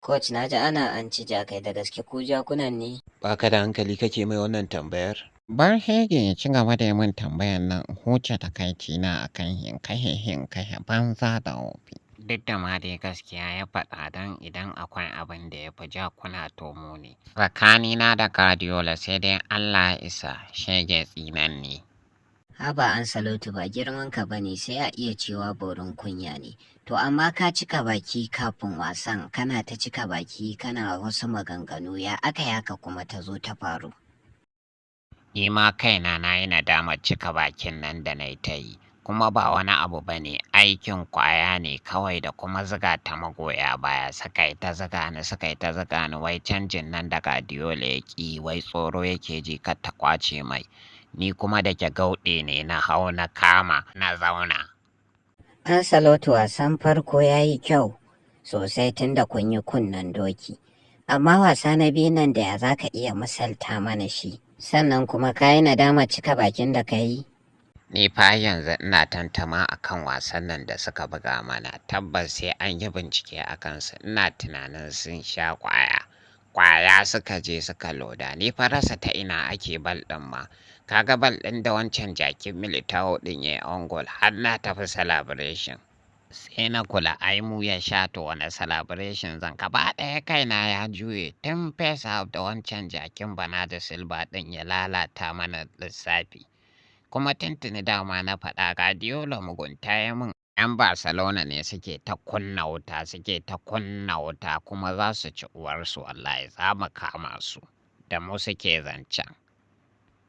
Coach na ji ana an ci jakai da gaske ku jakunan ne? Baka da hankali kake mai wannan tambayar? Bar Hege ya ci gaba da yi min tambayar nan in huce takaicina a kan hinkahe banza da wofi. Duk da ma dai gaskiya ya faɗa don idan akwai abin da ya fi jakuna to mu ne. Tsakanina da Guardiola sai dai Allah ya isa shege tsinanne. Haba Ancelotti ba girman ka bane sai a iya cewa borin kunya ne. To amma ka cika baki kafin wasan kana ta cika baki kana wasu maganganu ya aka yaka kuma ta zo ta faru. Ni ma kaina na yi nadamar cika bakin nan da na yi ta yi, kuma ba wani abu ba ne, aikin ƙwaya ne kawai da kuma zuga ta magoya baya suka yi ta zuga ni wai canjin nan da Guardiola ya ƙi wai tsoro yake ji kar ta ƙwace mai. Ni kuma da ke gauɗe ne na hau na kama na zauna. Ancelotti wasan farko ya yi kyau sosai tunda kun yi kunnen doki. Amma wasa na biyu nan da ya za ka iya misalta mana shi. Sannan kuma ka yi nadama cika bakin da ka yi. Ni fa yanzu ina tantama a kan wasan nan da suka buga mana, tabbas sai an yi bincike a kansu, ina tunanin sun sha ƙwaya. Ƙwaya suka je suka loda, ni fa rasa ta ina ake bal ɗin ma. Ka ga bal ɗin da wancan jakin Militao ɗin ya yi on goal har na tafi celebration. Sai na kula ai mu ya sha to wani celebration zan gaba ɗaya kaina ya juye tun face half da wancan jakin Bernardo Silva ɗin ya lalata mana lissafi. Kuma tuntuni dama na faɗa Guardiola mugunta ya min. 'Yan Barcelona ne suke ta kunna wuta kuma za su ci uwarsu wallahi za mu kama su. Da mu suke zancen.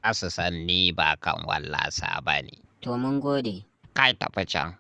Za su san ni ba kan wallasa ba ne. To mun gode. Kai tafi can.